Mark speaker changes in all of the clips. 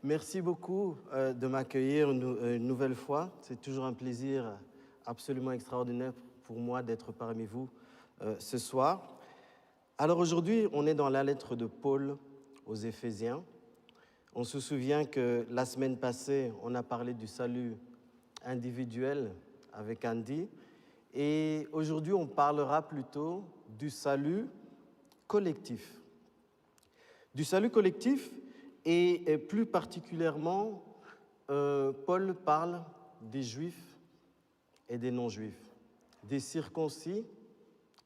Speaker 1: Merci beaucoup de m'accueillir une nouvelle fois. C'est toujours un plaisir absolument extraordinaire pour moi d'être parmi vous ce soir. Alors aujourd'hui, on est dans la lettre de Paul aux Éphésiens. On se souvient que la semaine passée, on a parlé du salut individuel avec Andy. Et aujourd'hui, on parlera plutôt du salut collectif. Du salut collectif. Et plus particulièrement, Paul parle des Juifs et des non-Juifs, des circoncis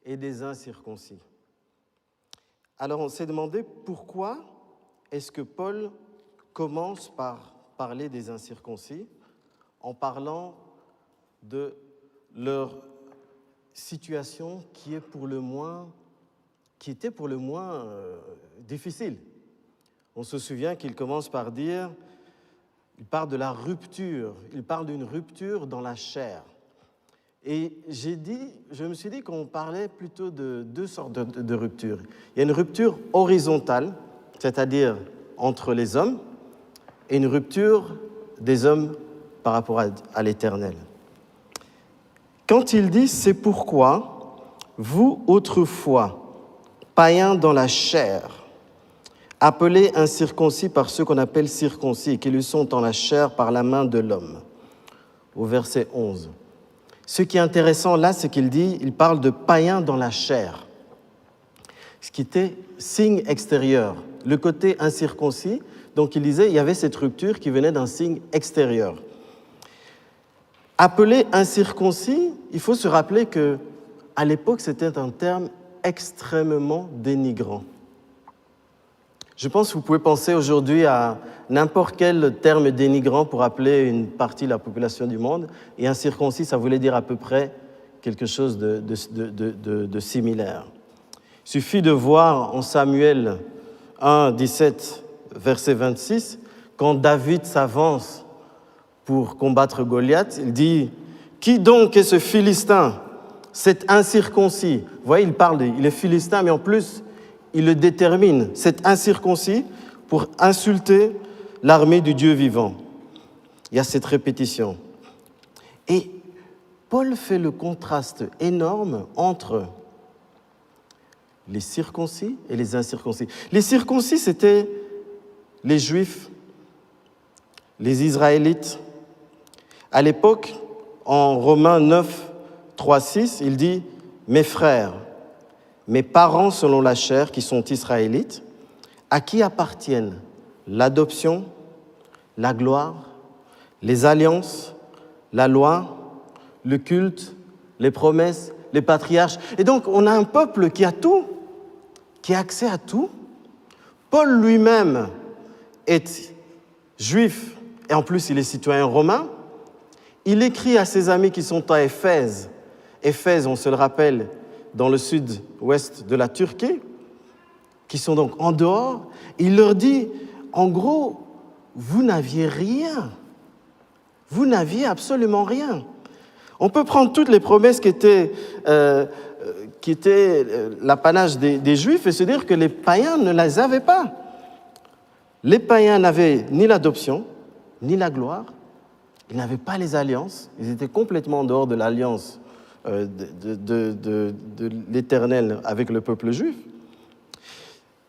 Speaker 1: et des incirconcis. Alors on s'est demandé pourquoi est-ce que Paul commence par parler des incirconcis en parlant de leur situation qui était pour le moins difficile. On se souvient qu'il commence par dire, il parle de la rupture, il parle d'une rupture dans la chair. Et je me suis dit qu'on parlait plutôt de deux sortes de ruptures. Il y a une rupture horizontale, c'est-à-dire entre les hommes, et une rupture des hommes par rapport à l'Éternel. Quand il dit « c'est pourquoi, vous autrefois, païens dans la chair », appelés incirconcis par ceux qu'on appelle circoncis et qui lui sont en la chair par la main de l'homme. Au verset 11. Ce qui est intéressant là, c'est il parle de païens dans la chair, ce qui était signe extérieur. Le côté incirconcis, donc il disait, il y avait cette rupture qui venait d'un signe extérieur. Appelé incirconcis, il faut se rappeler qu'à l'époque, c'était un terme extrêmement dénigrant. Je pense que vous pouvez penser aujourd'hui à n'importe quel terme dénigrant pour appeler une partie de la population du monde, et incirconcis, ça voulait dire à peu près quelque chose de similaire. Il suffit de voir en Samuel 1, 17, verset 26, quand David s'avance pour combattre Goliath, il dit « Qui donc est ce Philistin, cet incirconcis ?» Vous voyez, il est Philistin, mais en plus, il le détermine, cet incirconcis, pour insulter l'armée du Dieu vivant. Il y a cette répétition. Et Paul fait le contraste énorme entre les circoncis et les incirconcis. Les circoncis, c'était les Juifs, les Israélites. À l'époque, en Romains 9, 3, 6, il dit « Mes frères, mes parents selon la chair, qui sont israélites, à qui appartiennent l'adoption, la gloire, les alliances, la loi, le culte, les promesses, les patriarches. » Et donc, on a un peuple qui a tout, qui a accès à tout. Paul lui-même est juif, et en plus, il est citoyen romain. Il écrit à ses amis qui sont à Éphèse. Éphèse, on se le rappelle, dans le sud-ouest de la Turquie, qui sont donc en dehors. Il leur dit, en gros, vous n'aviez rien. Vous n'aviez absolument rien. On peut prendre toutes les promesses qui étaient l'apanage des Juifs et se dire que les païens ne les avaient pas. Les païens n'avaient ni l'adoption, ni la gloire. Ils n'avaient pas les alliances. Ils étaient complètement en dehors de l'alliance de l'Éternel avec le peuple juif.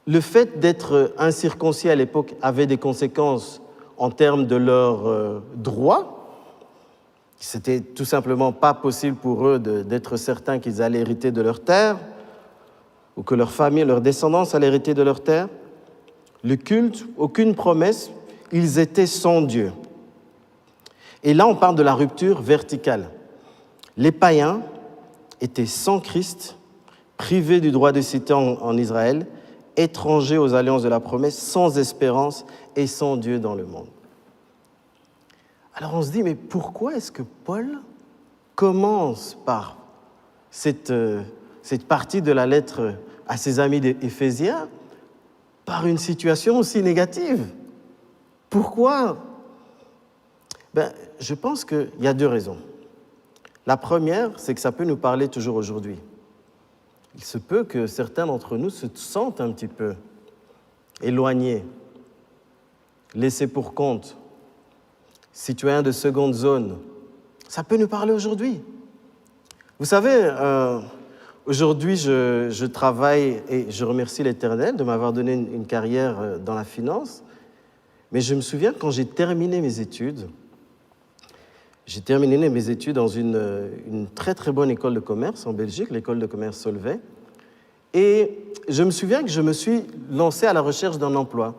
Speaker 1: Le fait d'être incirconcis à l'époque avait des conséquences en termes de leurs droits. C'était tout simplement pas possible pour eux d'être certains qu'ils allaient hériter de leur terre ou que leur famille, leur descendance allaient hériter de leur terre. Le culte, aucune promesse, ils étaient sans Dieu. Et là, on parle de la rupture verticale. Les païens étaient sans Christ, privés du droit de cité en Israël, étrangers aux alliances de la promesse, sans espérance et sans Dieu dans le monde. Alors on se dit, mais pourquoi est-ce que Paul commence par cette partie de la lettre à ses amis d'Éphésiens par une situation aussi négative? Pourquoi? Je pense qu'il y a deux raisons. La première, c'est que ça peut nous parler toujours aujourd'hui. Il se peut que certains d'entre nous se sentent un petit peu éloignés laissés pour compte, citoyens de seconde zone, ça peut nous parler aujourd'hui. Vous savez, aujourd'hui, je travaille et je remercie l'Éternel de m'avoir donné une carrière dans la finance. Mais je me souviens quand j'ai terminé mes études dans une très très bonne école de commerce en Belgique, l'école de commerce Solvay. Et je me souviens que je me suis lancé à la recherche d'un emploi.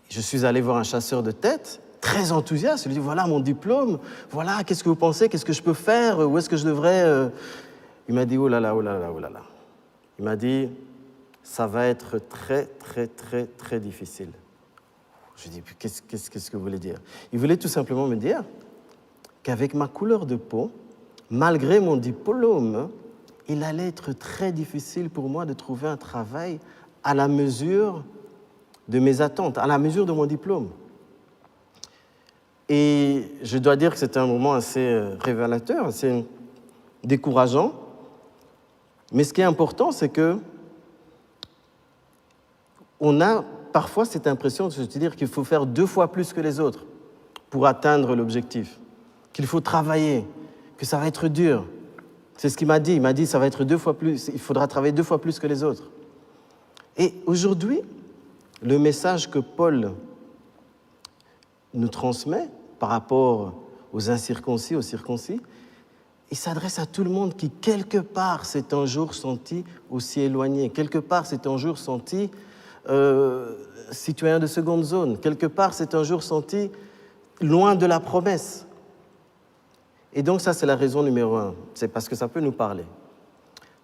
Speaker 1: Je suis allé voir un chasseur de tête, très enthousiaste. Je lui ai dit, voilà mon diplôme, voilà, qu'est-ce que vous pensez, qu'est-ce que je peux faire, où est-ce que je devrais... Il m'a dit, oh là là, oh là là, oh là là. Il m'a dit, ça va être très, très, très, très difficile. Je lui ai dit, qu'est-ce que vous voulez dire? Il voulait tout simplement me dire qu'avec ma couleur de peau, malgré mon diplôme, il allait être très difficile pour moi de trouver un travail à la mesure de mes attentes, à la mesure de mon diplôme. Et je dois dire que c'était un moment assez révélateur, assez décourageant. Mais ce qui est important, c'est que on a parfois cette impression de se dire qu'il faut faire 2 fois plus que les autres pour atteindre l'objectif, qu'il faut travailler, que ça va être dur. C'est ce qu'il m'a dit. Il m'a dit ça va être 2 fois plus, il faudra travailler 2 fois plus que les autres. Et aujourd'hui, le message que Paul nous transmet par rapport aux incirconcis, aux circoncis, il s'adresse à tout le monde qui, quelque part, s'est un jour senti aussi éloigné, quelque part, s'est un jour senti citoyen de seconde zone, quelque part, s'est un jour senti loin de la promesse. Et donc ça, c'est la raison numéro 1, c'est parce que ça peut nous parler.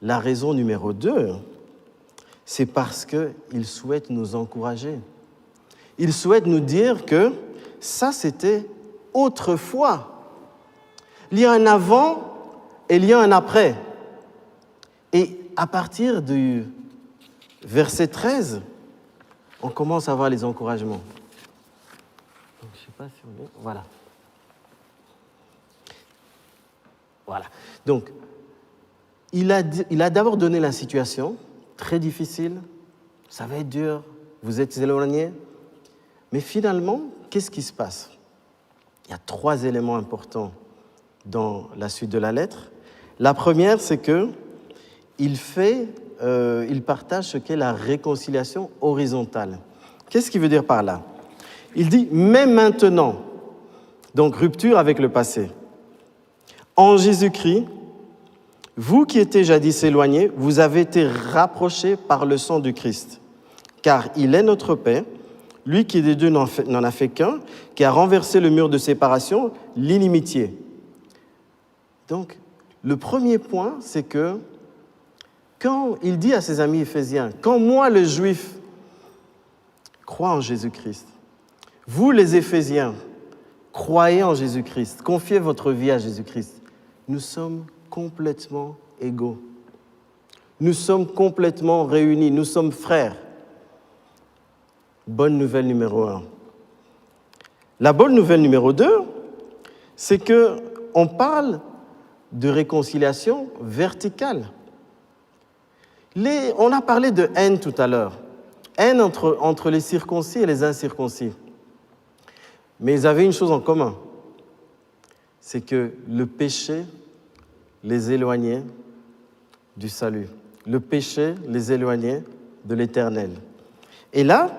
Speaker 1: La raison numéro 2, c'est parce qu'il souhaite nous encourager. Il souhaite nous dire que ça, c'était autrefois. Il y a un avant et il y a un après. Et à partir du verset 13, on commence à voir les encouragements. Donc, je ne sais pas si on est... Voilà. Voilà. Donc, il a d'abord donné la situation, très difficile, ça va être dur, vous êtes éloignés. Mais finalement, qu'est-ce qui se passe? Il y a 3 éléments importants dans la suite de la lettre. La première, c'est qu'il partage ce qu'est la réconciliation horizontale. Qu'est-ce qu'il veut dire par là? Il dit « mais maintenant », donc rupture avec le passé. En Jésus-Christ, vous qui étiez jadis éloignés, vous avez été rapprochés par le sang du Christ, car il est notre paix, lui qui des deux n'en a fait qu'un, qui a renversé le mur de séparation, l'inimitié. Donc, le premier point, c'est que quand il dit à ses amis éphésiens, quand moi, le juif, crois en Jésus-Christ, vous, les Éphésiens, croyez en Jésus-Christ, confiez votre vie à Jésus-Christ, nous sommes complètement égaux. Nous sommes complètement réunis, nous sommes frères. Bonne nouvelle numéro 1. La bonne nouvelle numéro 2, c'est qu'on parle de réconciliation verticale. On a parlé de haine tout à l'heure. Haine entre les circoncis et les incirconcis. Mais ils avaient une chose en commun. C'est que le péché les éloignait du salut. Le péché les éloignait de l'Éternel. Et là,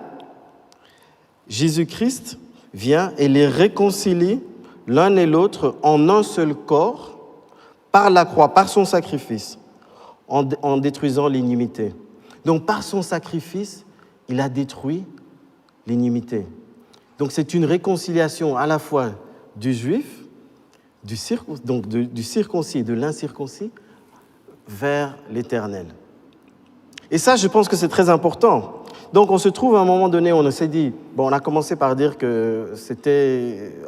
Speaker 1: Jésus-Christ vient et les réconcilie l'un et l'autre en un seul corps par la croix, par son sacrifice, en détruisant l'inimité. Donc, par son sacrifice, il a détruit l'inimité. Donc, c'est une réconciliation à la fois du juif, du circoncis et de l'incirconcis vers l'Éternel. Et ça, je pense que c'est très important. Donc, on se trouve à un moment donné, on s'est dit, bon, on a commencé par dire que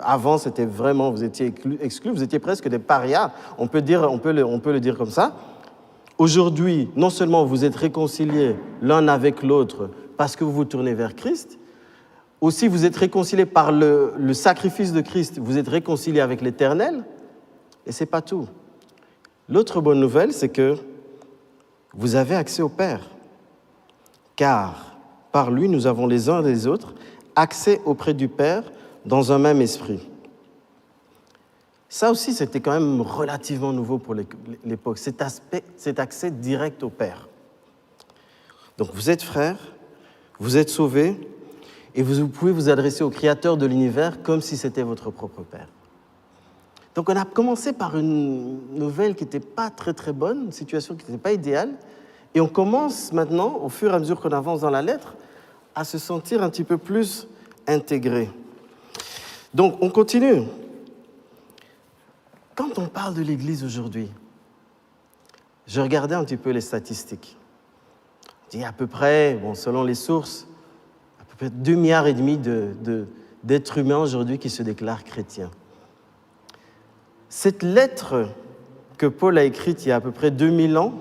Speaker 1: avant, c'était vraiment, vous étiez exclus, vous étiez presque des parias, on peut le dire comme ça. Aujourd'hui, non seulement vous êtes réconciliés l'un avec l'autre parce que vous vous tournez vers Christ, aussi vous êtes réconciliés par le sacrifice de Christ, vous êtes réconciliés avec l'Éternel, et ce n'est pas tout. L'autre bonne nouvelle, c'est que vous avez accès au Père, car par lui, nous avons les uns et les autres accès auprès du Père dans un même esprit. Ça aussi, c'était quand même relativement nouveau pour l'époque, cet accès direct au Père. Donc vous êtes frères, vous êtes sauvés, et vous pouvez vous adresser au Créateur de l'univers comme si c'était votre propre Père. Donc on a commencé par une nouvelle qui n'était pas très très bonne, une situation qui n'était pas idéale, et on commence maintenant, au fur et à mesure qu'on avance dans la lettre, à se sentir un petit peu plus intégré. Donc on continue. Quand on parle de l'Église aujourd'hui, je regardais un petit peu les statistiques. Il y a à peu près, selon les sources, à peu près 2,5 milliards d'êtres humains aujourd'hui qui se déclarent chrétiens. Cette lettre que Paul a écrite il y a à peu près 2000 ans,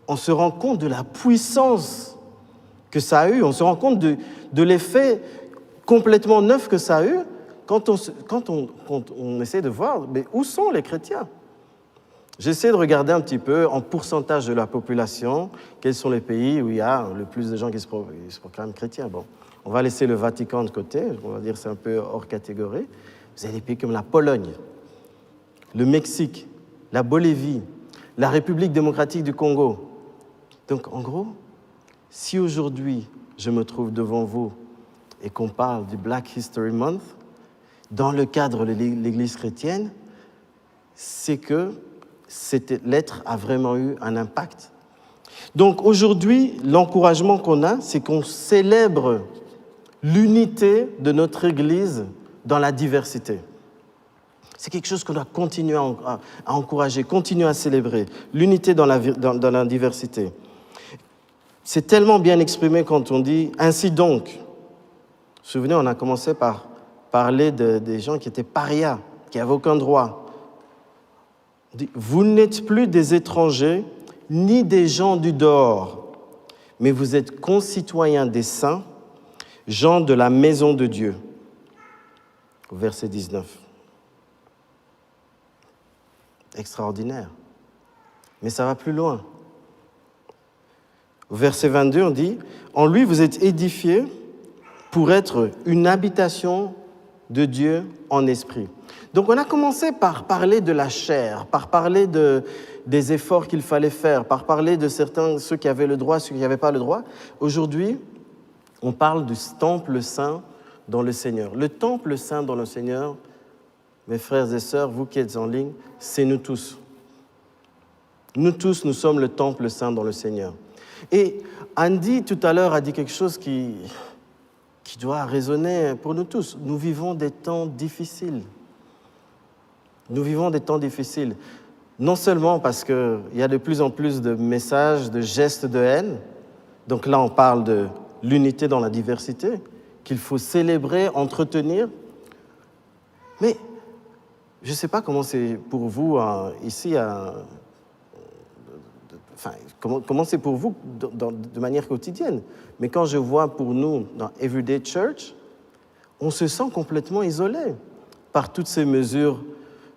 Speaker 1: on se rend compte de la puissance que ça a eu, on se rend compte de l'effet complètement neuf que ça a eu quand on essaie de voir mais où sont les chrétiens. J'essaie de regarder un petit peu en pourcentage de la population, quels sont les pays où il y a le plus de gens qui se proclament chrétiens. Bon, on va laisser le Vatican de côté, on va dire que c'est un peu hors catégorie. Vous avez des pays comme la Pologne, le Mexique, la Bolivie, la République démocratique du Congo. Donc en gros, si aujourd'hui je me trouve devant vous et qu'on parle du Black History Month, dans le cadre de l'Église chrétienne, c'est que cette lettre a vraiment eu un impact. Donc aujourd'hui, l'encouragement qu'on a, c'est qu'on célèbre l'unité de notre Église dans la diversité. C'est quelque chose qu'on doit continuer à encourager, continuer à célébrer, l'unité dans la diversité. C'est tellement bien exprimé quand on dit « ainsi donc ». Vous vous souvenez, on a commencé par parler des gens qui étaient parias, qui n'avaient aucun droit. On dit, vous n'êtes plus des étrangers, ni des gens du dehors, mais vous êtes concitoyens des saints, gens de la maison de Dieu. Au verset 19. Extraordinaire. Mais ça va plus loin. Au verset 22, on dit, en lui vous êtes édifiés pour être une habitation de Dieu en esprit. Donc on a commencé par parler de la chair, par parler des efforts qu'il fallait faire, par parler de ceux qui avaient le droit, ceux qui n'avaient pas le droit. Aujourd'hui, on parle du temple saint dans le Seigneur. Le temple saint dans le Seigneur, mes frères et sœurs, vous qui êtes en ligne, c'est nous tous. Nous tous, nous sommes le temple saint dans le Seigneur. Et Andy, tout à l'heure, a dit quelque chose qui doit résonner pour nous tous. Nous vivons des temps difficiles. Nous vivons des temps difficiles. Non seulement parce qu'il y a de plus en plus de messages, de gestes de haine. Donc là, on parle de l'unité dans la diversité, qu'il faut célébrer, entretenir. Mais je ne sais pas comment c'est pour vous ici, comment c'est pour vous de manière quotidienne. Mais quand je vois pour nous, dans Everyday Church, on se sent complètement isolé par toutes ces mesures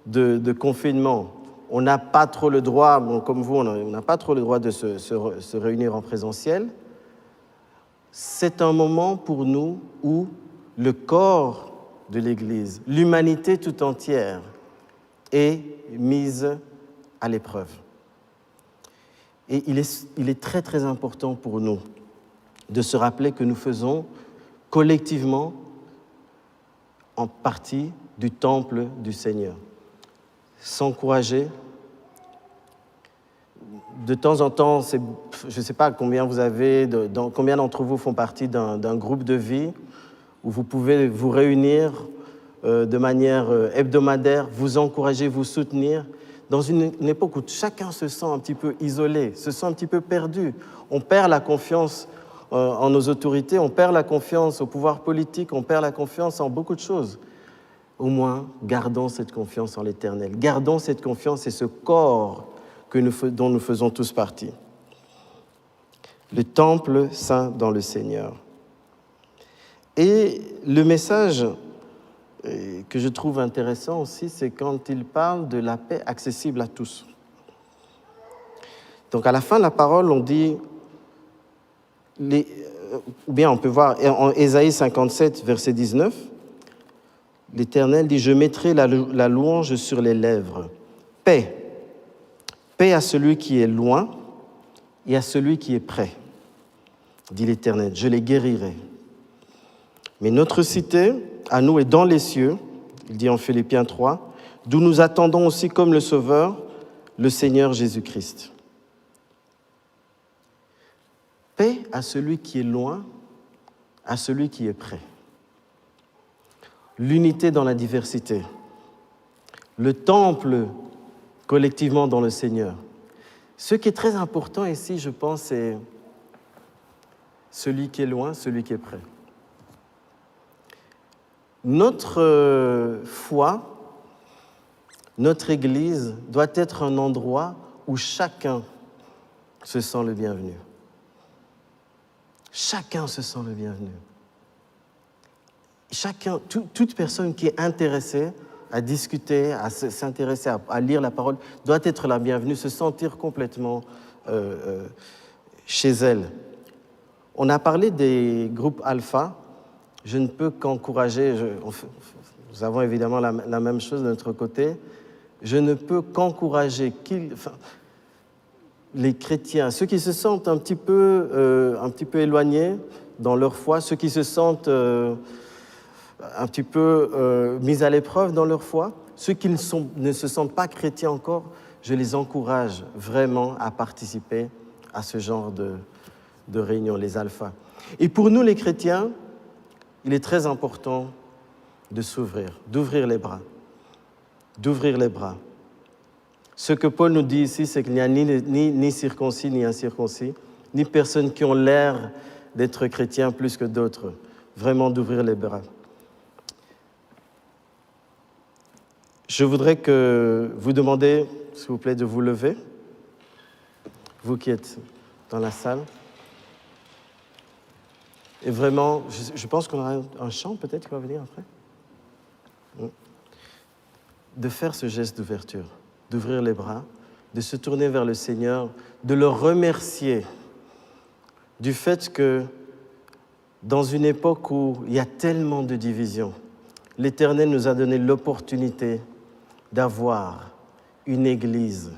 Speaker 1: de confinement. On n'a pas trop le droit, comme vous, on n'a pas trop le droit de se réunir en présentiel. C'est un moment pour nous où le corps de l'Église, l'humanité tout entière, est mise à l'épreuve. Et il est très, très important pour nous de se rappeler que nous faisons collectivement en partie du temple du Seigneur. S'encourager. De temps en temps, je ne sais pas combien vous avez, combien d'entre vous font partie d'un groupe de vie où vous pouvez vous réunir de manière hebdomadaire, vous encourager, vous soutenir, dans une époque où chacun se sent un petit peu isolé, se sent un petit peu perdu. On perd la confiance en nos autorités, on perd la confiance au pouvoir politique, on perd la confiance en beaucoup de choses. Au moins, gardons cette confiance en l'Éternel. Gardons cette confiance et ce corps dont nous faisons tous partie. Le temple saint dans le Seigneur. Et le message que je trouve intéressant aussi, c'est quand il parle de la paix accessible à tous. Donc à la fin de la parole, on dit ou bien on peut voir en Ésaïe 57, verset 19, l'Éternel dit « Je mettrai la louange sur les lèvres. Paix, paix à celui qui est loin et à celui qui est près, dit l'Éternel, je les guérirai. Mais notre cité, à nous, est dans les cieux, il dit en Philippiens 3, d'où nous attendons aussi comme le Sauveur, le Seigneur Jésus-Christ. » Paix à celui qui est loin, à celui qui est près. L'unité dans la diversité. Le temple collectivement dans le Seigneur. Ce qui est très important ici, je pense, c'est celui qui est loin, celui qui est près. Notre foi, notre Église doit être un endroit où chacun se sent le bienvenu. Chacun se sent le bienvenu. Chacun, toute personne qui est intéressée à discuter, à s'intéresser, à lire la parole, doit être la bienvenue, se sentir complètement chez elle. On a parlé des groupes alpha. Je ne peux qu'encourager, nous avons évidemment la même chose de notre côté, je ne peux qu'encourager les chrétiens, ceux qui se sentent un petit peu éloignés dans leur foi, ceux qui se sentent un petit peu mis à l'épreuve dans leur foi, ceux qui ne se sentent pas chrétiens encore, je les encourage vraiment à participer à ce genre de réunions, les alphas. Et pour nous les chrétiens, il est très important de s'ouvrir, d'ouvrir les bras, d'ouvrir les bras. Ce que Paul nous dit ici, c'est qu'il n'y a ni circoncis ni incirconcis, ni personnes qui ont l'air d'être chrétiens plus que d'autres. Vraiment d'ouvrir les bras. Je voudrais que vous demandiez, s'il vous plaît, de vous lever, vous qui êtes dans la salle. Et vraiment, je pense qu'on aura un chant peut-être qui va venir après. De faire ce geste d'ouverture, d'ouvrir les bras, de se tourner vers le Seigneur, de le remercier du fait que dans une époque où il y a tellement de divisions, l'Éternel nous a donné l'opportunité d'avoir une Église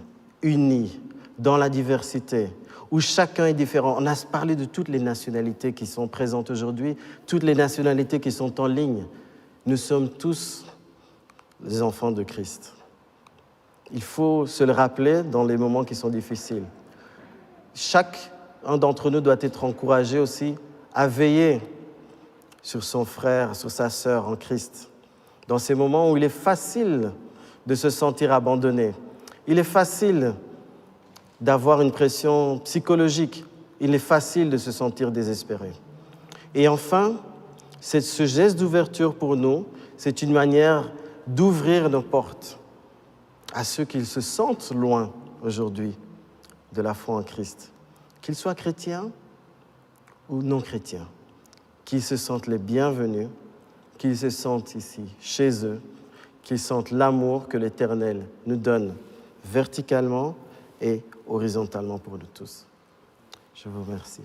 Speaker 1: unie dans la diversité, où chacun est différent. On a parlé de toutes les nationalités qui sont présentes aujourd'hui, toutes les nationalités qui sont en ligne. Nous sommes tous les enfants de Christ. Il faut se le rappeler dans les moments qui sont difficiles. Chacun d'entre nous doit être encouragé aussi à veiller sur son frère, sur sa sœur en Christ. Dans ces moments où il est facile de se sentir abandonné, il est facile d'avoir une pression psychologique, il est facile de se sentir désespéré. Et enfin, ce geste d'ouverture pour nous, c'est une manière d'ouvrir nos portes à ceux qui se sentent loin aujourd'hui de la foi en Christ, qu'ils soient chrétiens ou non chrétiens, qu'ils se sentent les bienvenus, qu'ils se sentent ici, chez eux, qu'ils sentent l'amour que l'Éternel nous donne verticalement et horizontalement pour nous tous. Je vous remercie.